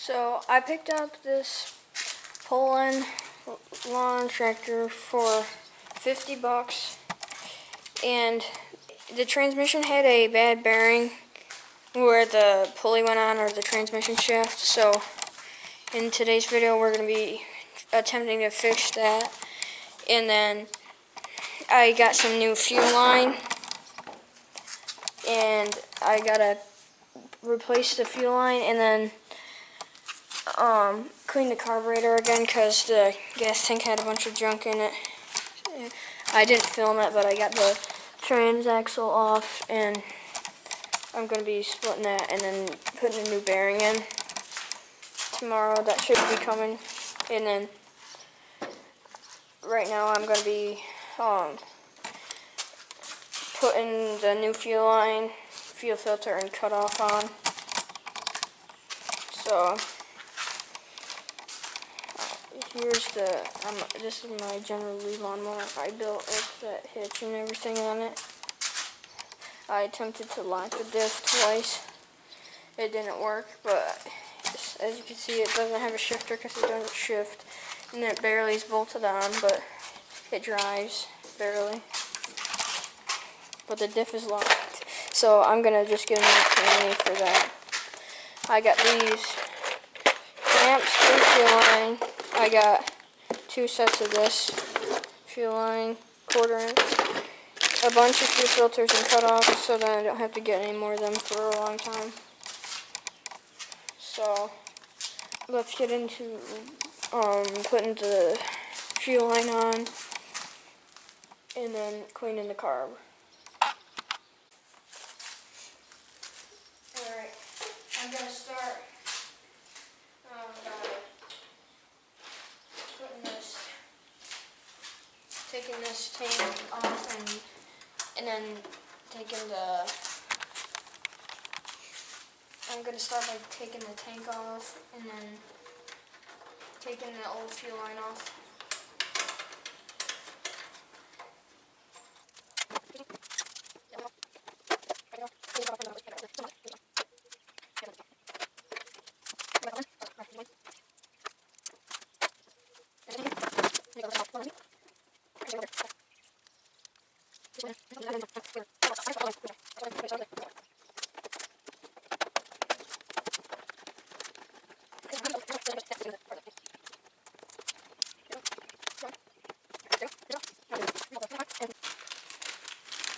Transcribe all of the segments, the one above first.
So I picked up this Poulan lawn tractor for 50 bucks, and the transmission had a bad bearing where the pulley went on, or the transmission shaft. So in today's video we're going to be attempting to fix that. And then I got some new fuel line, and I gotta replace the fuel line, and then clean the carburetor again because the gas tank had a bunch of junk in it. I didn't film it, but I got the transaxle off, and I'm going to be splitting that and then putting a new bearing in tomorrow. That should be coming. And then right now I'm going to be putting the new fuel line, fuel filter, and cutoff on. So here's this is my General Lee lawnmower I built with that hitch and everything on it. I attempted to lock the diff twice. It didn't work, but as you can see, it doesn't have a shifter because it doesn't shift, and it barely is bolted on, but it drives barely. But the diff is locked, so I'm gonna just get another tranny for that. I got these clamps for fuel line. I got 2 sets of this fuel line, 1/4 inch, a bunch of fuel filters and cutoffs, so that I don't have to get any more of them for a long time. So let's get into putting the fuel line on and then cleaning the carb. Alright, I'm going to start by taking this tank off, and then I'm going to start by taking the tank off and then taking the old fuel line off.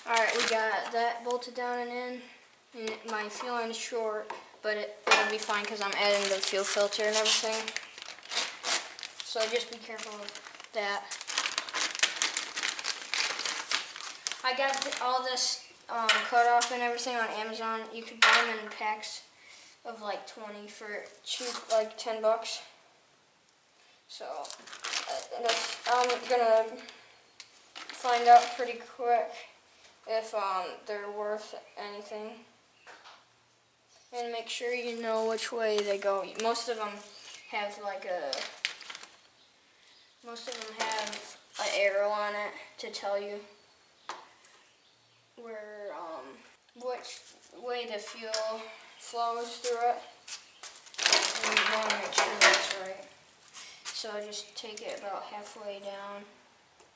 Alright, we got that bolted down and in. And my fuel line is short, but it'll be fine because I'm adding the fuel filter and everything. So just be careful of that. I got all this cut off and everything on Amazon. You could buy them in packs of like 20 for cheap, like 10 bucks. So I'm gonna find out pretty quick if they're worth anything. And make sure you know which way they go. Most of them have an arrow on it to tell you where which way the fuel flows through it. And you want to make sure that's right. So just take it about halfway down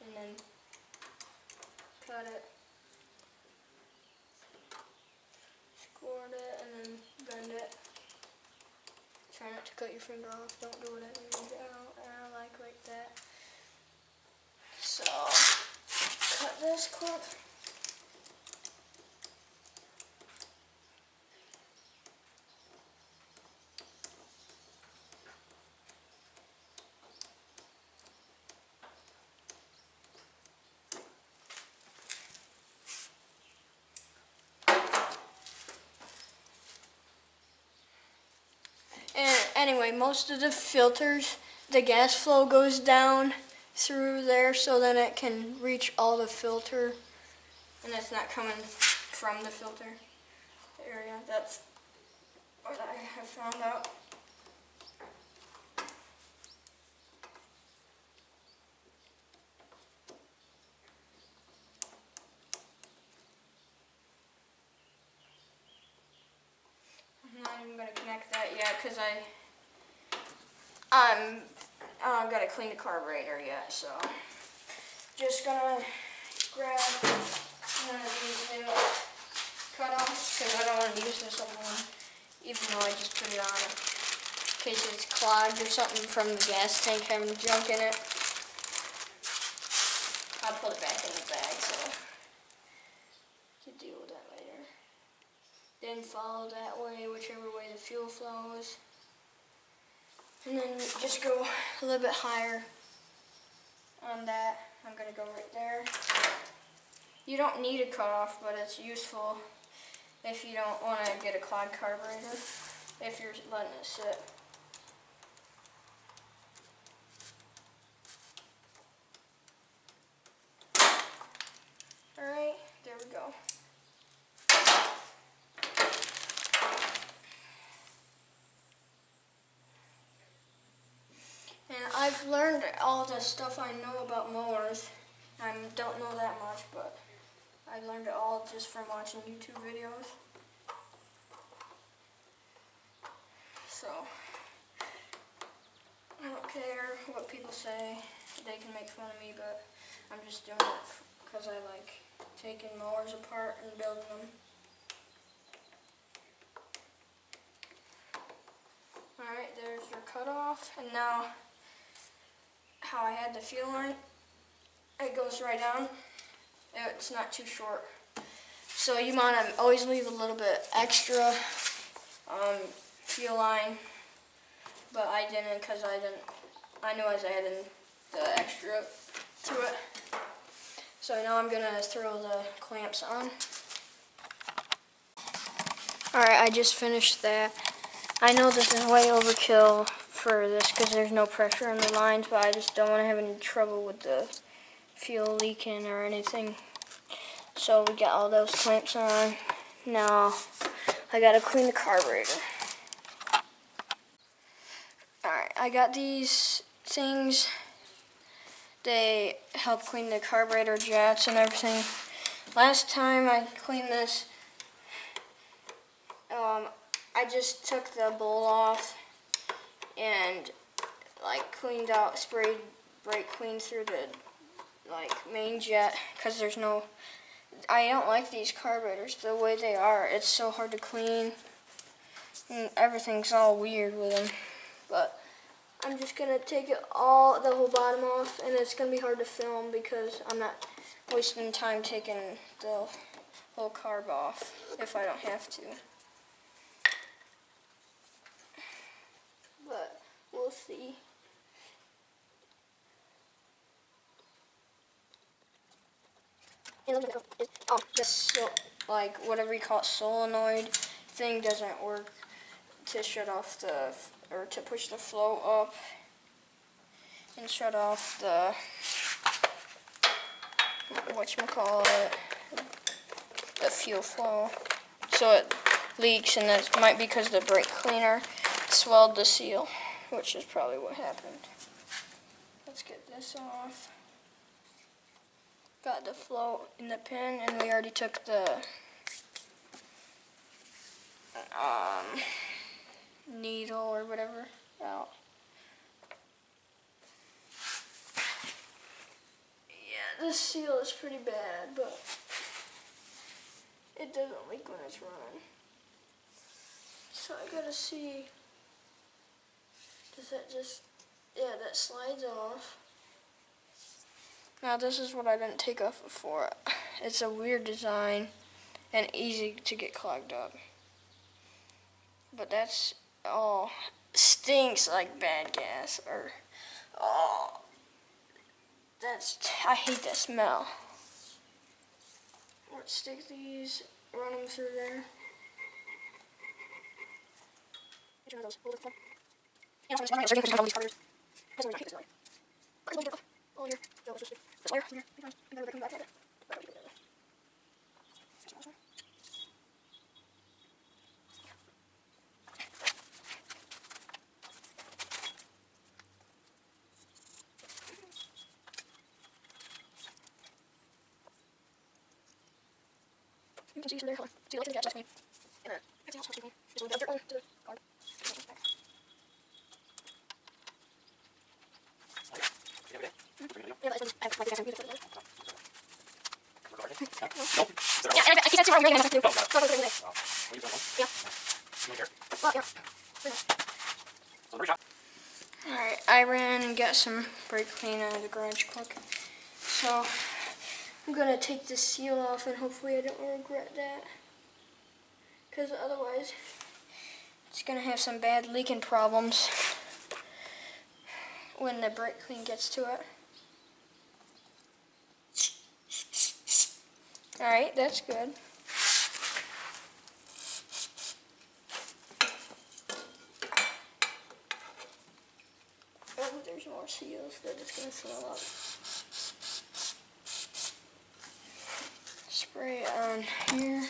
and then cut it. Squirt it and then bend it. Try not to cut your finger off. Don't do it like that. So cut this clip. And anyway, most of the filters, the gas flow goes down through there, so then it can reach all the filter, and it's not coming from the filter area. That's what I have found out. I'm not even going to connect that yet because I I gotta clean the carburetor yet, so just gonna grab one of these new cutoffs because I don't want to use this old one, even though I just put it on it in case it's clogged or something from the gas tank having junk in it. I'll put it back in the bag so you can deal with that later. Then follow that way, whichever way the fuel flows. And then just go a little bit higher on that. I'm going to go right there. You don't need a cutoff, but it's useful if you don't want to get a clogged carburetor, if you're letting it sit. Alright, there we go. And I've learned all the stuff I know about mowers. I don't know that much, but I learned it all just from watching YouTube videos. So, I don't care what people say. They can make fun of me, but I'm just doing it because I like taking mowers apart and building them. Alright, there's your cutoff. And now, how I had the fuel line, it goes right down. It's not too short. So you want to always leave a little bit extra fuel line, but I didn't because I knew I was adding the extra to it. So now I'm going to throw the clamps on. Alright, I just finished that. I know this is way overkill for this because there's no pressure on the lines, but I just don't want to have any trouble with the fuel leaking or anything. So we got all those clamps on. Now I gotta clean the carburetor. Alright, I got these things. They help clean the carburetor jets and everything. Last time I cleaned this, I just took the bowl off and like cleaned out, sprayed brake clean through the main jet because there's no, I don't like these carburetors the way they are. It's so hard to clean and everything's all weird with them. But I'm just gonna take the whole bottom off, and it's gonna be hard to film because I'm not wasting time taking the whole carb off if I don't have to. But we'll see. This whatever you call it, solenoid thing doesn't work to shut off or to push the flow up and shut off the, whatchamacallit, the fuel flow. So it leaks, and that might be because the brake cleaner swelled the seal, which is probably what happened. Let's get this off. Got the float in the pin, and we already took the needle or whatever out. Yeah, this seal is pretty bad, but it doesn't leak when it's running. So I gotta see, does that just, yeah, that slides off. Now this is what I didn't take off before. It's a weird design and easy to get clogged up. But that's all stinks like bad gas, or I hate that smell. Let's stick these, run them through there. You can see some there. See, like the gas me. And everything else helps me. Just move the dirt to the car. Alright, I ran and got some brake clean out of the garage quick. So, I'm gonna take this seal off and hopefully I don't regret that. Because otherwise, it's gonna have some bad leaking problems when the brake clean gets to it. Alright, that's good. Oh, there's more seals that it's gonna fill up. Spray it on here.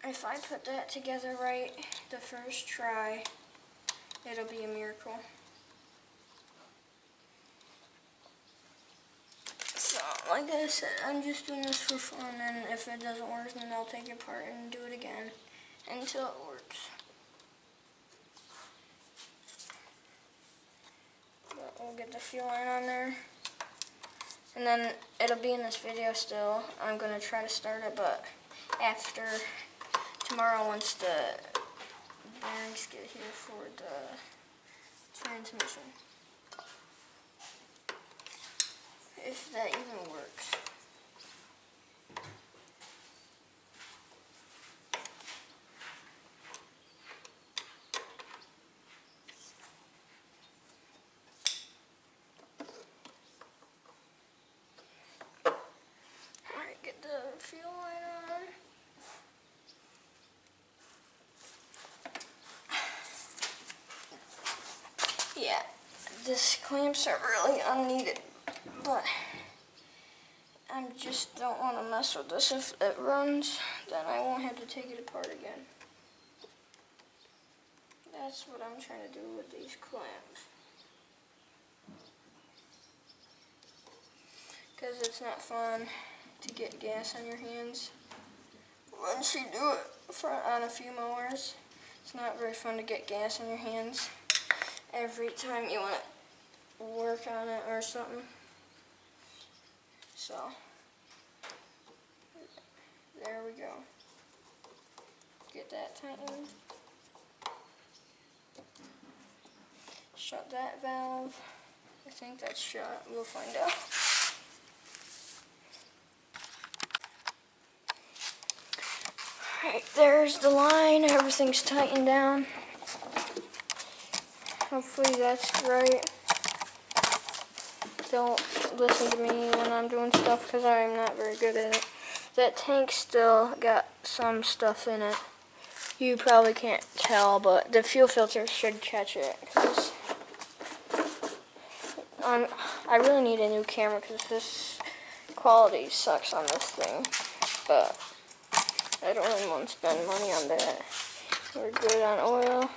If I put that together right the first try, it'll be a miracle. So, like I said, I'm just doing this for fun, and if it doesn't work, then I'll take it apart and do it again until it works. But we'll get the fuel line on there. And then it'll be in this video still. I'm going to try to start it, but after tomorrow, once the bearings get here for the transmission. If that even works. Alright, get the fuel line on. Yeah, these clamps are really unneeded, but I just don't want to mess with this. If it runs, then I won't have to take it apart again. That's what I'm trying to do with these clamps. Because it's not fun to get gas on your hands. Once you do it on a few mowers, it's not very fun to get gas on your hands every time you want to work on it or something. So, there we go. Get that tightened. Shut that valve. I think that's shut. We'll find out. Alright, there's the line. Everything's tightened down. Hopefully that's right. Don't listen to me when I'm doing stuff because I'm not very good at it. That tank still got some stuff in it. You probably can't tell, but the fuel filter should catch it. Cause I really need a new camera because this quality sucks on this thing. But I don't really want to spend money on that. We're good on oil.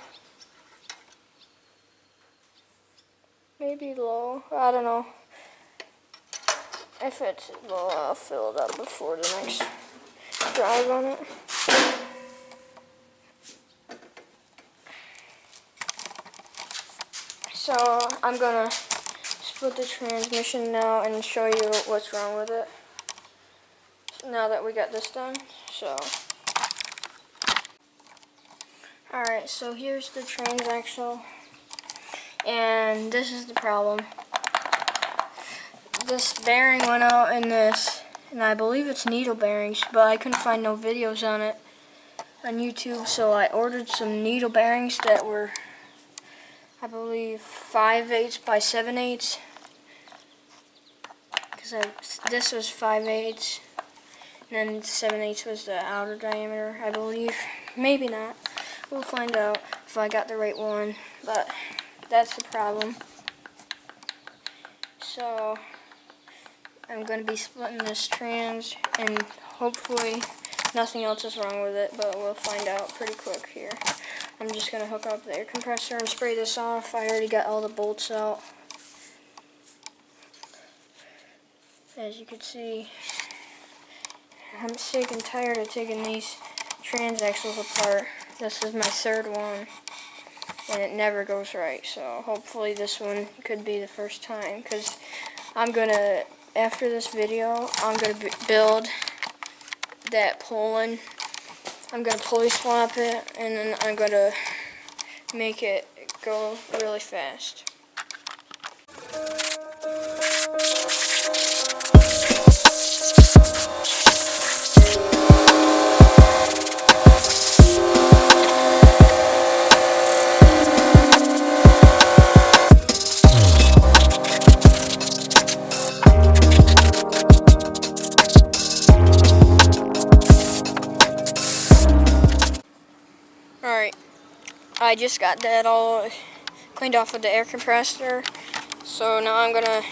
maybe low. I don't know. If it's low, I'll fill it up before the next drive on it. So I'm gonna split the transmission now and show you what's wrong with it. Now that we got this done, so. Alright, so here's the transaxle, and this is the problem. This bearing went out in this, and I believe it's needle bearings, but I couldn't find no videos on it on YouTube, so I ordered some needle bearings that were, I believe, 5/8 by 7/8, because this was 5/8, and then 7/8 was the outer diameter, I believe. Maybe not. We'll find out if I got the right one, but that's the problem. So I'm going to be splitting this trans, and hopefully nothing else is wrong with it, but we'll find out pretty quick here. I'm just going to hook up the air compressor and spray this off. I already got all the bolts out. As you can see, I'm sick and tired of taking these transaxles apart. This is my third one, and it never goes right, so hopefully this one could be the first time, because I'm gonna, after this video, I'm gonna build that Poulan. I'm gonna pulley swap it, and then I'm gonna make it go really fast. Alright, I just got that all cleaned off with the air compressor, so now I'm gonna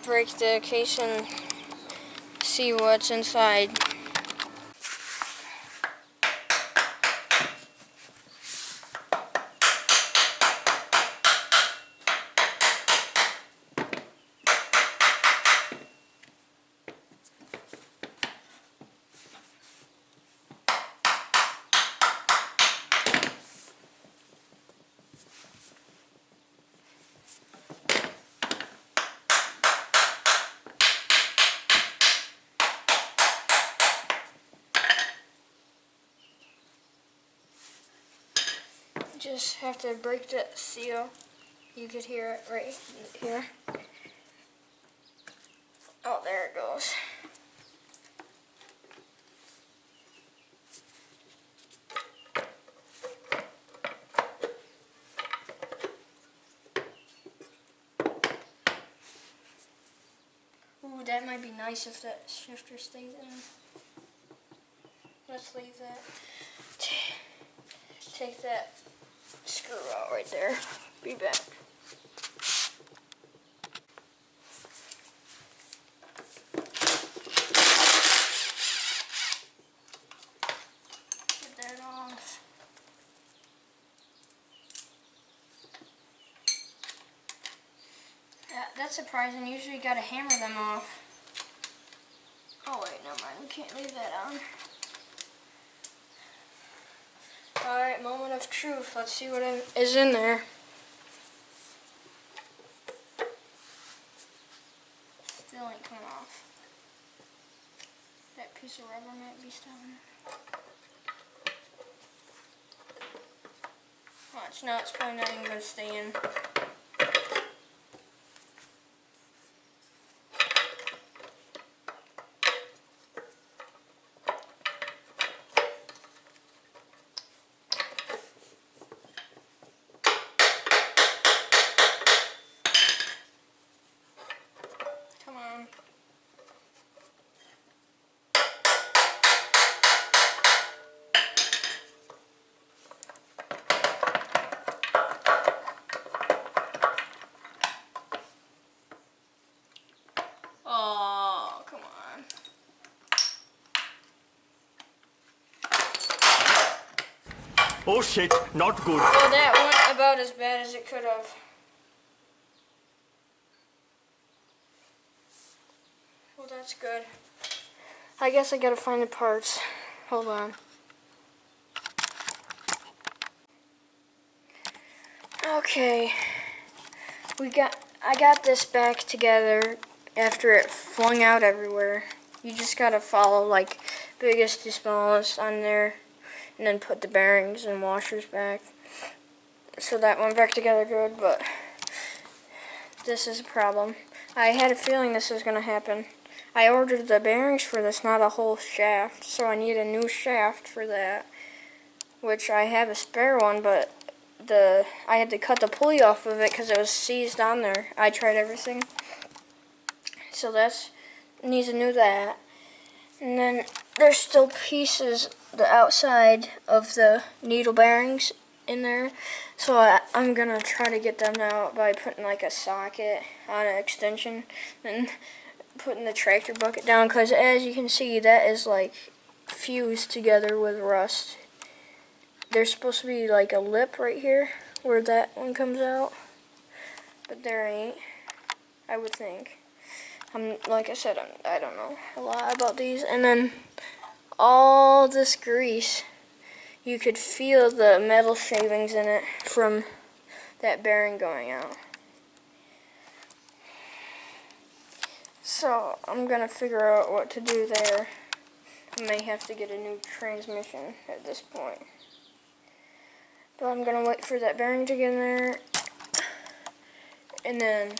break the case and see what's inside. Just have to break the seal. You could hear it right here. Oh, there it goes. Ooh, that might be nice if that shifter stays in. Let's leave that. Take that screw out right there. Be back. Get that off. Yeah, that's surprising. Usually you gotta hammer them off. Oh wait, never mind. We can't leave that on. Alright, moment of truth. Let's see what is in there. Still ain't coming off. That piece of rubber might be stubborn. Watch, now it's probably not even going to stay in. Come on. Oh, come on. Oh shit, not good. Well, that went about as bad as it could have. that's good. I guess I gotta find the parts. Hold on. Okay. I got this back together after it flung out everywhere. You just gotta follow like biggest to smallest on there and then put the bearings and washers back. So that went back together good, but this is a problem. I had a feeling this was gonna happen. I ordered the bearings for this, not a whole shaft, so I need a new shaft for that, which I have a spare one, but I had to cut the pulley off of it because it was seized on there. I tried everything. So that needs to do that. And then there's still pieces, the outside of the needle bearings in there. So I'm going to try to get them out by putting like a socket on an extension and putting the tractor bucket down, because as you can see, that is like fused together with rust. There's supposed to be like a lip right here where that one comes out, but there ain't, I would think. Like I said, I don't know a lot about these. And then all this grease, you could feel the metal shavings in it from that bearing going out. So I'm gonna figure out what to do there. I may have to get a new transmission at this point. But I'm gonna wait for that bearing to get in there, and then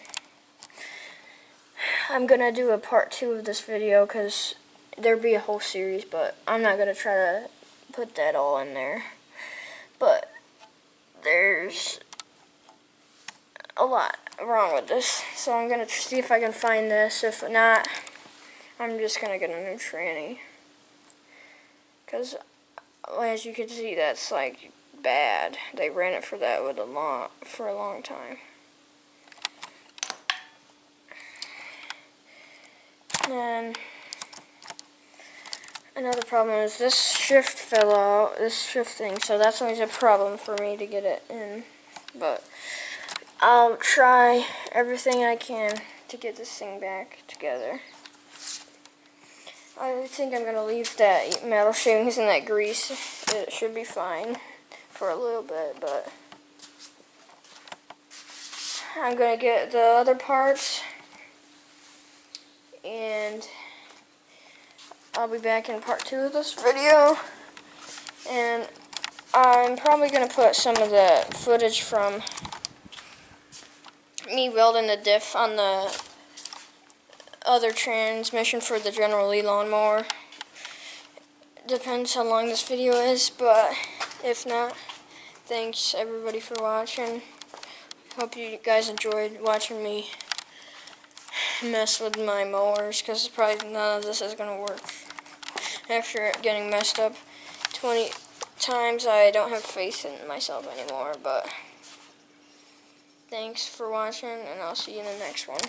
I'm gonna do a part 2 of this video, because there'll be a whole series, but I'm not gonna try to put that all in there. But there's a lot wrong with this, so I'm gonna see if I can find this. If not, I'm just gonna get a new tranny, because as you can see, that's like bad. They ran it for that for a long time. And another problem is this shift fell out, this shift thing, so that's always a problem for me to get it in. But I'll try everything I can to get this thing back together. I think I'm going to leave that metal shavings and that grease. It should be fine for a little bit, but I'm going to get the other parts, and I'll be back in part 2 of this video. And I'm probably going to put some of the footage from me welding the diff on the other transmission for the General Lee lawnmower. Depends how long this video is, but if not, thanks everybody for watching. Hope you guys enjoyed watching me mess with my mowers, because probably none of this is going to work. After it getting messed up 20 times, I don't have faith in myself anymore, but thanks for watching, and I'll see you in the next one.